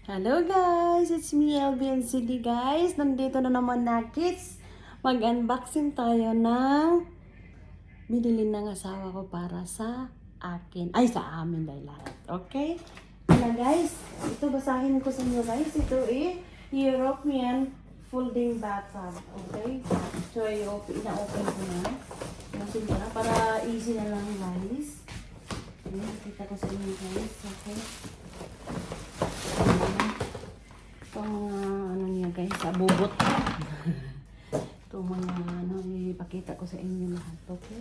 Hello guys! It's me, Alvin CD guys. Nandito na naman na kids. Mag-unboxing tayo ng binili ng asawa ko para sa akin. Ay, sa amin dahil lahat. Okay? Na guys, ito basahin ko sa inyo guys. Ito European folding bathtub. Okay? So, ina-open ko na. Nasin ko na para easy na lang guys. Ayan, kita ko sa inyo guys. Okay? Itong mga ano niya guys, abubot. Itong mga ano, ipakita ko sa inyo lahat. Okay?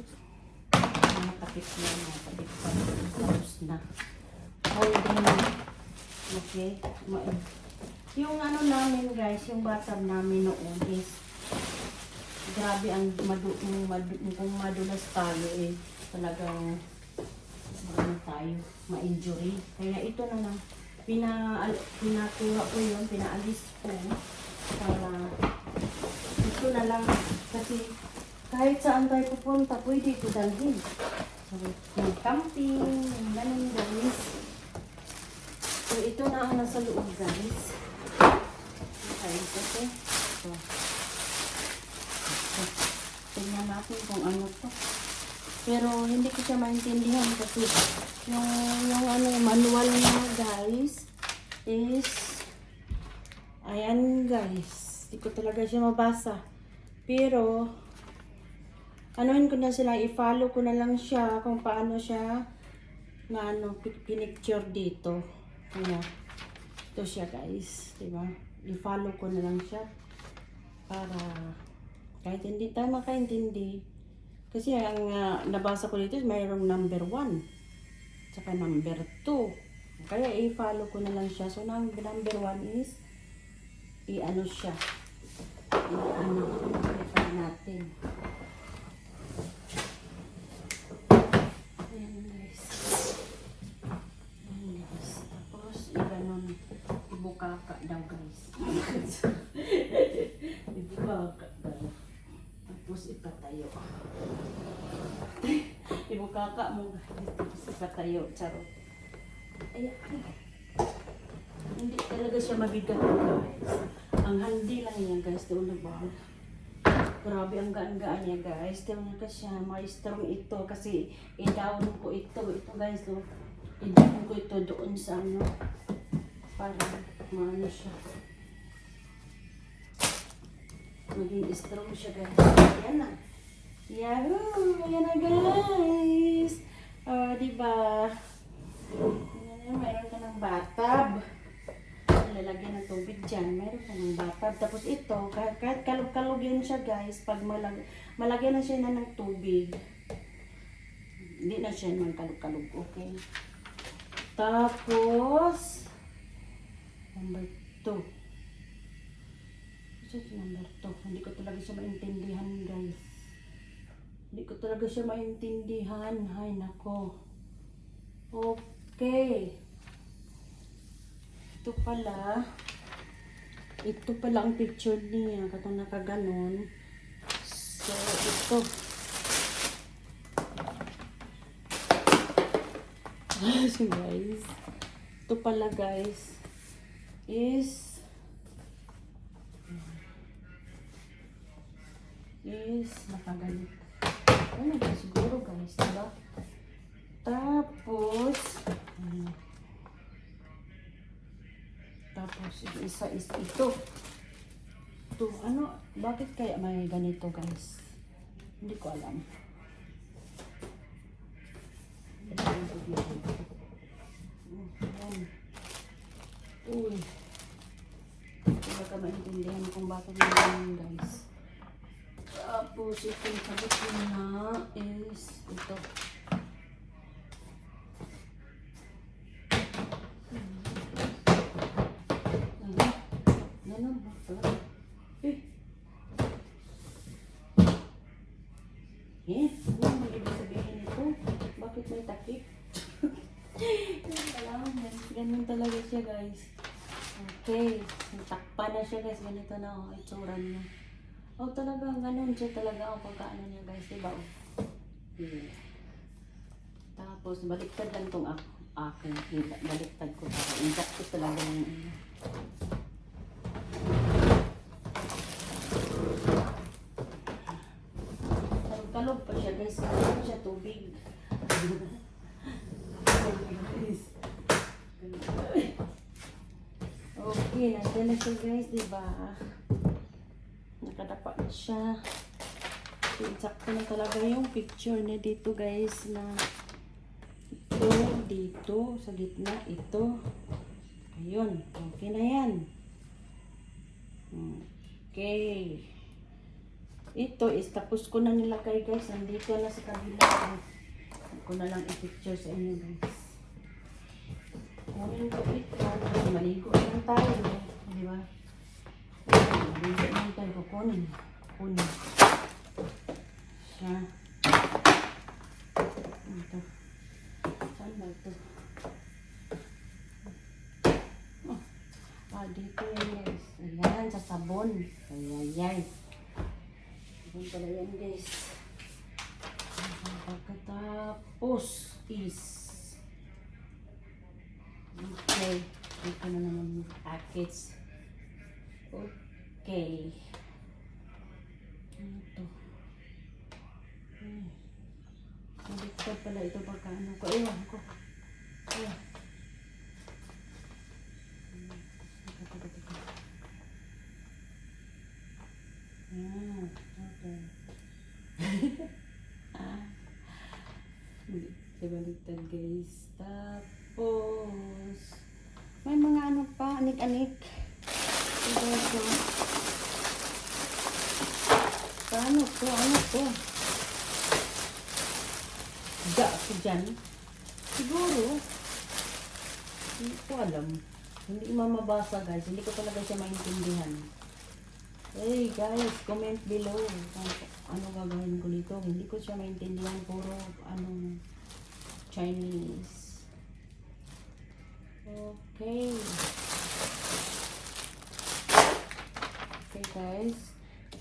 Mga takip na, mga takip pa. Tapos na. Holding na. Okay? Yung ano namin guys, yung bathtub namin noon is grabe ang kung madulas tayo talagang ano tayo, ma-injury. Kaya ito na lang. Pinakuha ko yun, pinaalis ko para ito na lang kasi kahit saan tayo pupunta pwede ito dalhin. So, yung camping, yung ganun guys. So ito na ang nasa loob guys. Okay. So, tingnan natin kung ano to. Pero hindi ko siya maintindihan kasi yung ano, manual niya guys is ayan guys. Hindi ko talaga siya mabasa. Pero anuhin ko na sila, i-follow ko na lang siya kung paano siya na ano, pinicture dito. Kaya ito siya guys, diba? I-follow ko na lang siya para kahit hindi tayo makaintindi. Kasi ang nabasa ko dito, mayroong number 1. Tsaka number 2. Kaya i-follow ko na lang siya. So, number 1 is, i-ano siya. I-follow natin. Ayan guys. Ayan guys. Tapos, i-ganon. Ibukaka daw guys. Ibukaka daw. Tapos ipatayo. Ibukaka mo. Tapos ipatayo. Charot. Ayan. Hindi talaga siya mabigat guys. Ang handi lang niya guys. Doon nagbawal. Grabe ang gaan-gaan niya guys. Doon na siya. May strong ito. Kasi i-down ko ito. Ito guys. So, i-down ko ito doon sa ano. Para maano siya. Maging strong siya guys. Ayan na. Yahoo! Ayan na guys. O, diba? Ayan na, mayroon ka ng bathtub. Lalagyan ng tubig dyan. Mayroon ka ng bathtub. Tapos ito, kahit kalog-kalog yan siya guys. Pag malagyan na siya ng tubig. Hindi na siya naman kalog-kalog. Okay? Tapos, number 2. Ito number 2. Hindi ko talaga siya maintindihan guys. Hindi ko talaga siya maintindihan. Ay nako. Okay. Ito pala ang picture niya. Katong nakaganon. So ito. So guys. Ito pala guys. Is nakaganit. Ano ba siguro guys, diba? Tapos isa is ito. Ito, ano, bakit kaya may ganito guys? Hindi ko alam. Uy. Hindi ba ka maintindihan kung bakit ganyan guys? Tapos itong sagot ko na is ito. Ganun ba ito? Ano ang ibig sabihin ito? Bakit may takip? Ganun talaga siya guys. Okay. Takpan na siya guys. Ganito na ang itsura niya. Oh, talagang ganun siya talaga ang pagkaano niya guys, diba? Tapos baliktad lang tong akin. Baliktad ko para ingat ko talaga yung Okay, nandiyan na siya guys, diba? Nakadapa na siya. So, exacto na talaga yung picture niya dito guys na ito, dito, sa gitna, ito. Ayun, okay na yan. Okay. Ito is tapos ko na nilagay guys. Nandito na sa kabila. Ako na lang i-picture sa inyo guys. Kunin ko ito. Maligo lang tayo. Di ba? Maligo lang tayo. Kunin. Siya. Ito. Saan ba ito? Dito guys. Ayan, sa sabon. Ayan. Sabon pala yan guys. Pagkatapos is okay. Dito na naman yung package. Okay. Ito. Dito pala ito pagkaano ko. Ewan ko. Ayan. Okay. Baliktad guys. Tapos may mga ano pa, anik-anik. Ito. Paano to? Ano to? Da ko dyan. Siguro. Hindi ko alam. Hindi mamabasa guys. Hindi ko talaga siya maintindihan. Hey guys, comment below kung ano gagawin ko dito. Hindi ko siya maintindihan. Puro Chinese. Okay. Okay guys.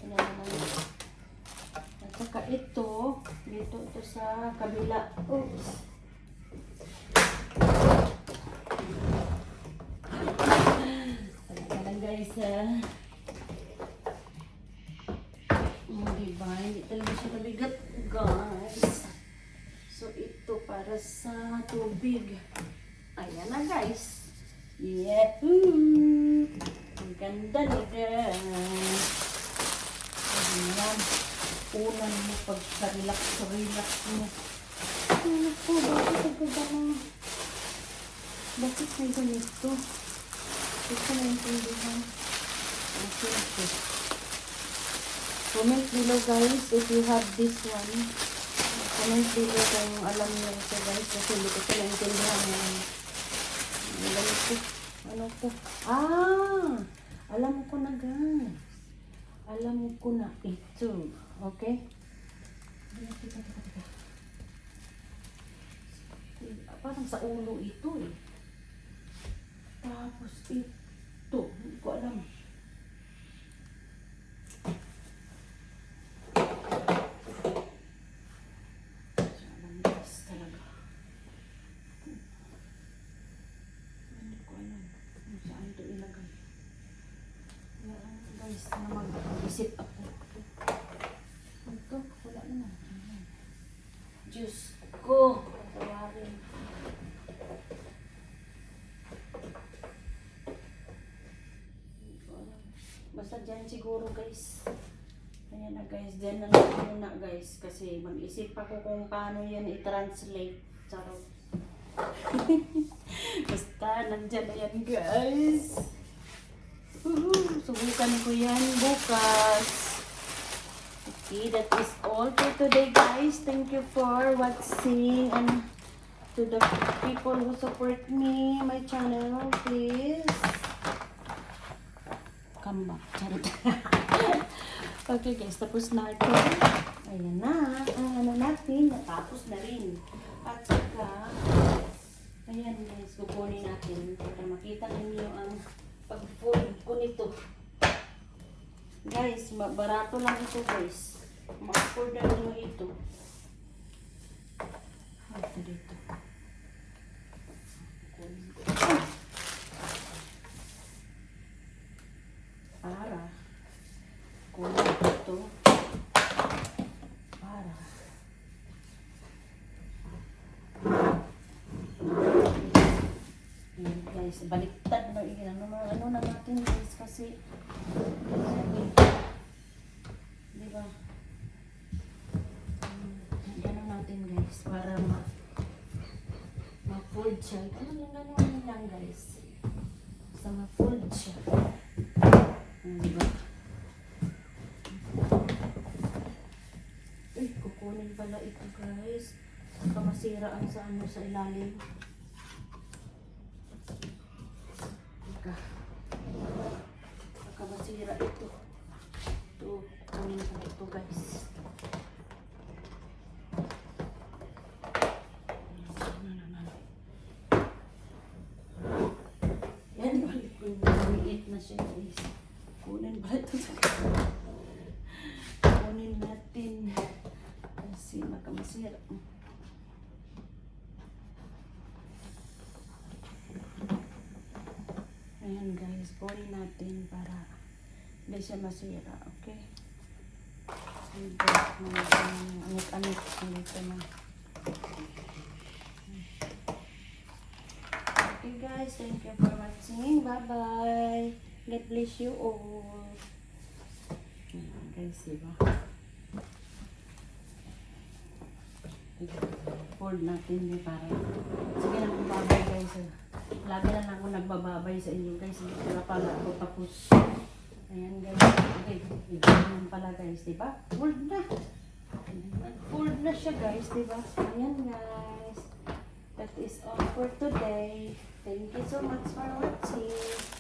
Ano naman. At saka ito. Dito ito sa kabila. Oops. Talaga lang guys diba? Hindi talaga siya mabigat guys. So ito para sa tubig. Ayan na guys. Yahoo! Ang ganda na guys. Ayan. Unan mo pagka-relax mo. Ano po? Bakit may ganito? Ito na intindihan. Okay. Comment below guys if you have this one. Comment below kung alam niyo ito guys. Kasi hindi ko sila intindihan yan. Ano po? Alam ko na guys. Alam ko na ito. Okay? Parang sa ulo ito eh. Tapos ito. Hindi ko alam. Na mag-isip ako. Ito, wala na. Diyos ko. Tawarin. Basta dyan siguro guys. Ayan na guys. Dyan na lang muna guys. Kasi mag-isip ako kung paano yan i-translate. Charot. Basta nandyan na yan guys. Subukan ko yan bukas. Okay, that is all for today guys. Thank you for watching and to the people who support me, my channel, please come back. Okay guys, tapos na ito. Ayan na. Ano natin, natapos na rin. At saka, ayan guys, kukunin natin para makita ninyo ang pag-fold ko nito. Guys, barato lang ito guys. Ma-afford na nyo ito. Ito dito. Para kunin ito. Para ayan guys, guys, baliktad na ano na natin guys kasi di ba? Gano'n natin guys para ma-fold siya. Ano lang guys. Basta ma-fold siya. Di ba? Uy, kukunin pala ito guys. Baka masira ang sa ano sa ilalim. Baka masira ito. Ito, kunin pala ito guys. Yan, balik ko na. Maliit na siya guys. Kunin pala ito. Kunin natin. Kasi baka masira. Ayan guys, kunin natin para hindi siya masira, okay? Ito, anit-anit, dito na. Okay guys, thank you for watching. Bye-bye. God bless you all. Ayan guys, diba? Fold natin din para. Sige na kung babay guys. Lagi na lang ako nagbababay sa inyo guys. Hindi ko na pala ako tapos. Ayan guys. Okay. Ganyan pala guys. Diba? Fold na. Fold na siya guys. Diba? Ayan guys. That is all for today. Thank you so much for watching.